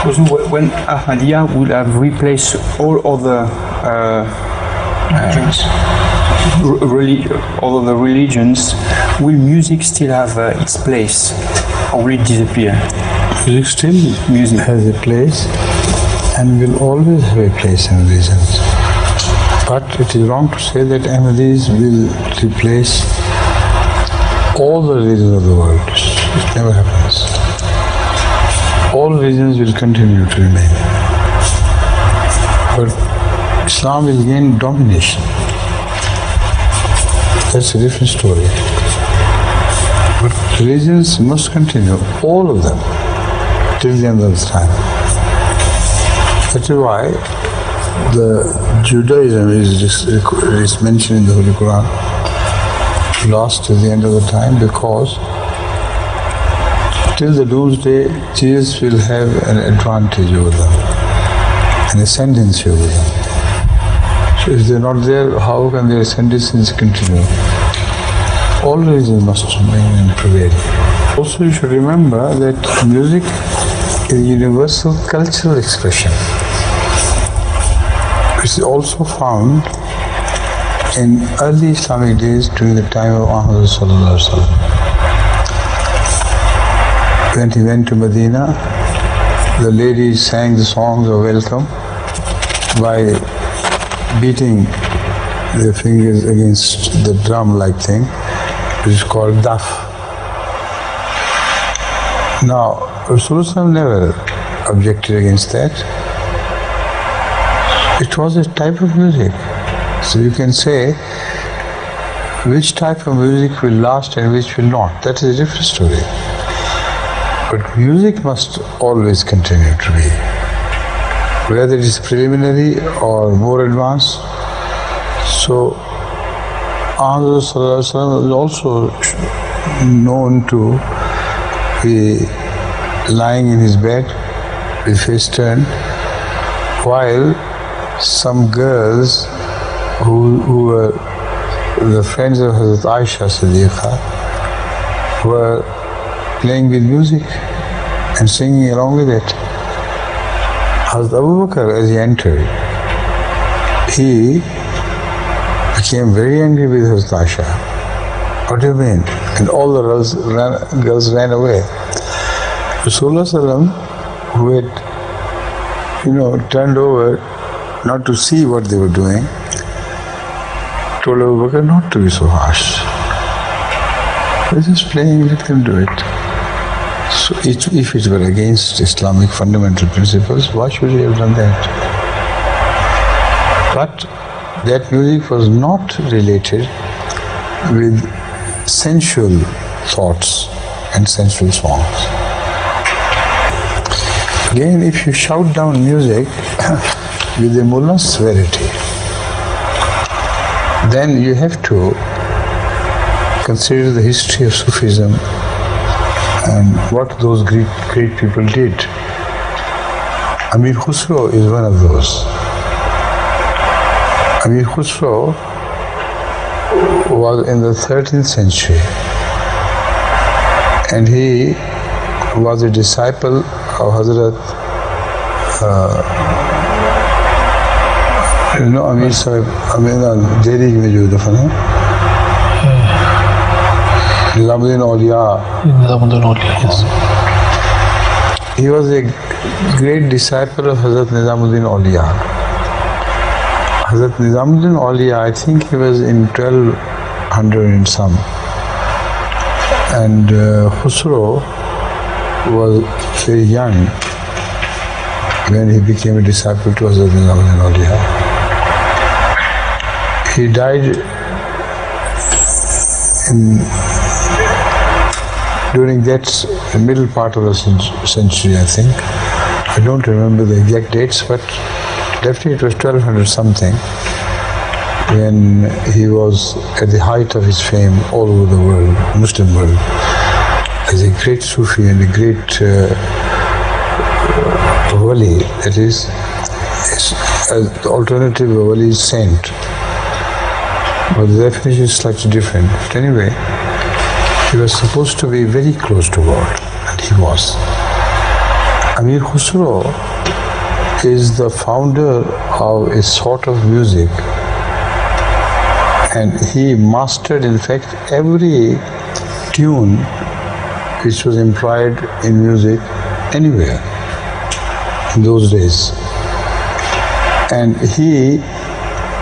When Ahmediyya will have replaced all other all other religions, will music still have its place, or will it disappear? Music still has a place and will always have a place in religions. But it is wrong to say that Ahmadis will replace all the religions of the world. It never happens. All religions will continue to remain. But Islam will gain domination. That's a different story. But religions must continue, all of them, till the end of time. That is why the Judaism is mentioned in the Holy Quran, last till the end of the time, because till the doomsday, Jesus will have an advantage over them, an ascendancy over them. So if they're not there, how can their ascendancy continue? All religions must remain and prevail. Also, you should remember that music is a universal cultural expression. It's also found in early Islamic days during the time of Muhammad sallallahu alaihi wasallam. When he went to Medina, the ladies sang the songs of welcome by beating their fingers against the drum-like thing, which is called daf. Now, Rasulullah never objected against that. It was a type of music. So you can say which type of music will last and which will not. That is a different story. But music must always continue to be, whether it is preliminary or more advanced. So, Muhammad sallallahu alaihi wasallam is also known to be lying in his bed with face turned, while some girls who were the friends of Hazrat Aisha Siddiqa were playing with music and singing along with it. Hazrat Abu Bakr, as he entered, he became very angry with Hazrat Aisha. What do you mean? And all the girls ran away. Rasulullah sallam, who had, turned over not to see what they were doing, told Abu Bakr not to be so harsh. They're just playing, let them do it. So if it were against Islamic fundamental principles, why should he have done that? But that music was not related with sensual thoughts and sensual songs. Again, if you shout down music with a mullah severity, then you have to consider the history of Sufism and what those great people did. Amir Khusro is one of those. Amir Khusro was in the 13th century, and he was a disciple of Hazrat Amir Sahib, Delhi में जो दफन है, Nizamuddin Awliya. Yes. He was a great disciple of Hazrat Nizamuddin Awliya. Hazrat Nizamuddin Awliya, I think he was in 1200 and some. And Khusro was very young when he became a disciple to Hazrat Nizamuddin Awliya. He died during that middle part of the century, I think. I don't remember the exact dates, but definitely it was 1200 something when he was at the height of his fame all over the world, Muslim world, as a great Sufi and a great wali, that is, the alternative of wali is saint. But the definition is slightly different. But anyway, he was supposed to be very close to God, and he was. Amir Khusro is the founder of a sort of music, and he mastered, in fact, every tune which was employed in music anywhere in those days. And he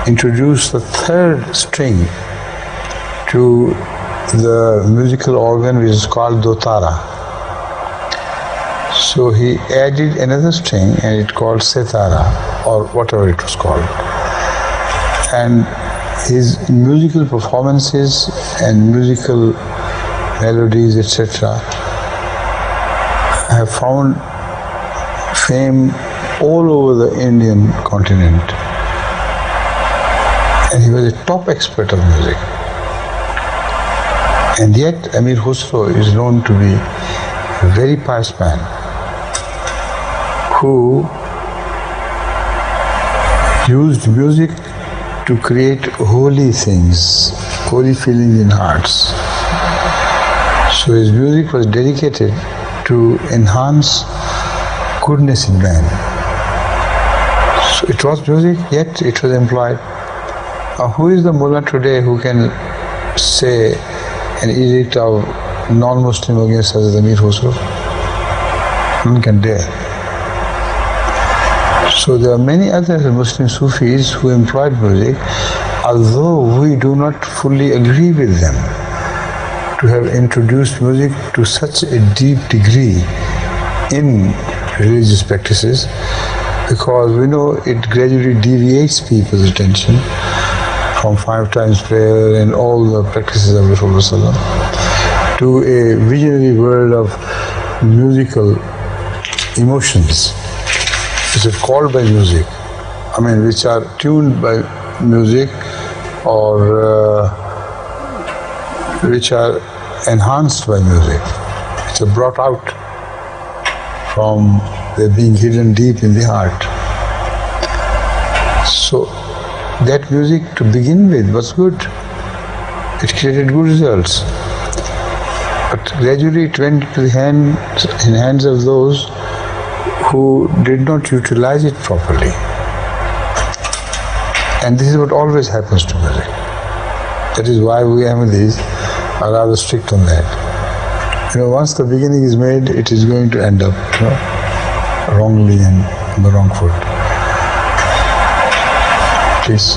introduced the third string to the musical organ, which is called dotara. So he added another string, and it called setara, or whatever it was called. And his musical performances and musical melodies, etc., have found fame all over the Indian continent. And he was a top expert of music. And yet Amir Khusro is known to be a very pious man who used music to create holy things, holy feelings in hearts. So his music was dedicated to enhance goodness in man. So it was music, yet it was employed. Who is the mullah today who can say an edict of non-Muslim against Hazrat Amir Khusro? None can dare. So there are many other Muslim Sufis who employed music, although we do not fully agree with them to have introduced music to such a deep degree in religious practices, because we know it gradually deviates people's attention from 5 times prayer and all the practices of Rasulullah to a visionary world of musical emotions, which are called by music, which are tuned by music, or which are enhanced by music, which are brought out from their being hidden deep in the heart. So that music to begin with was good. It created good results. But gradually it went to the hands of those who did not utilize it properly. And this is what always happens to music. That is why we Ahmadis are rather strict on that. Once the beginning is made, it is going to end up wrongly and on the wrong foot. Please.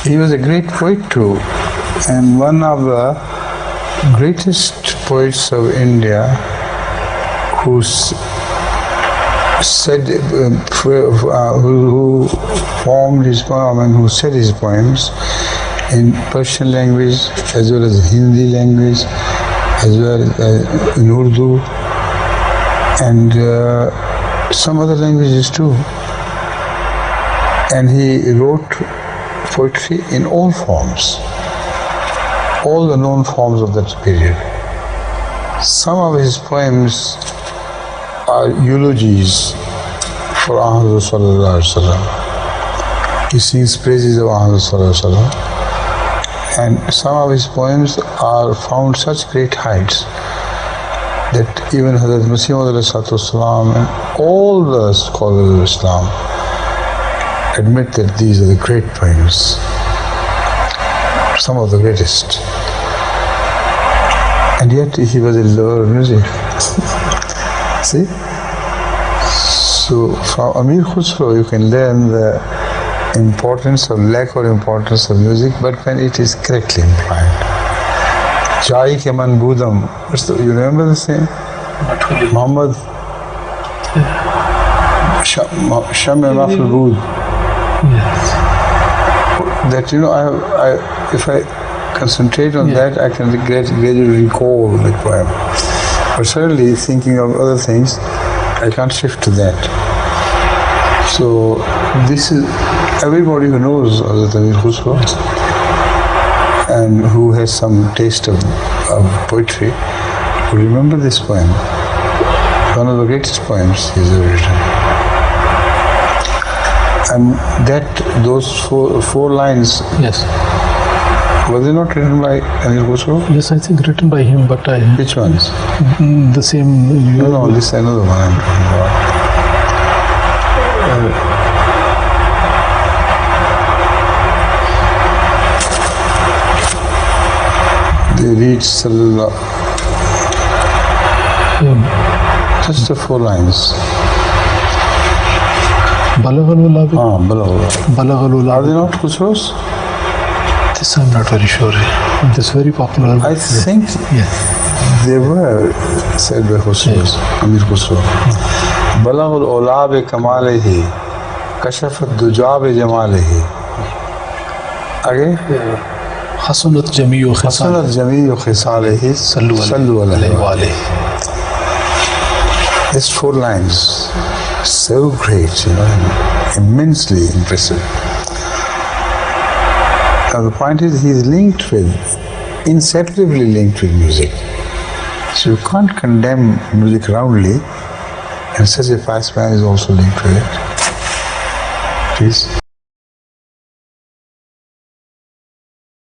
He was a great poet too, and one of the greatest poets of India, who said, who formed his poem and who said his poems in Persian language as well as Hindi language, as well as in Urdu and some other languages too. And he wrote poetry in all forms, all the known forms of that period. Some of his poems are eulogies for Ahmad sallallahu alaihi wasallam. He sings praises of Ahmad sallallahu alaihi wasallam. And some of his poems are found such great heights that even Hazrat Masih and all the scholars of Islam admit that these are the great poems, some of the greatest. And yet he was a lover of music. See? So from Amir Khusro you can learn the importance or lack of importance of music, but when it is correctly employed. Jai ke man budam. You remember the saying? Muhammad Sham-e mafil bud. That if I concentrate on that, I can gradually recall the poem. But certainly thinking of other things, I can't shift to that. So this is everybody who knows Hazrat Amir Khusro and who has some taste of poetry will remember this poem. One of the greatest poems he has ever written. And those four lines, yes, Was it not written by Anil Khusro? Yes, I think written by him, but I... Which ones? The same... No, this is another one I'm talking about. They read Sallallahu... Just the 4 lines. Balagh al-Ulab. Balagh al-Ulab. Are they not Khusro's? This I'm not very sure. This very popular. I think they were said by Khusro's, Amir Khusro. Balagh al-Ulab kamalihi, kashafat dujab jamalihi. Again? Hasunat jami'u khisalihi, sallu alayhi. These 4 lines, so great, immensely impressive. Now the point is, he is linked with, inseparably linked with music. So you can't condemn music roundly, and such a fast man is also linked with it. Please.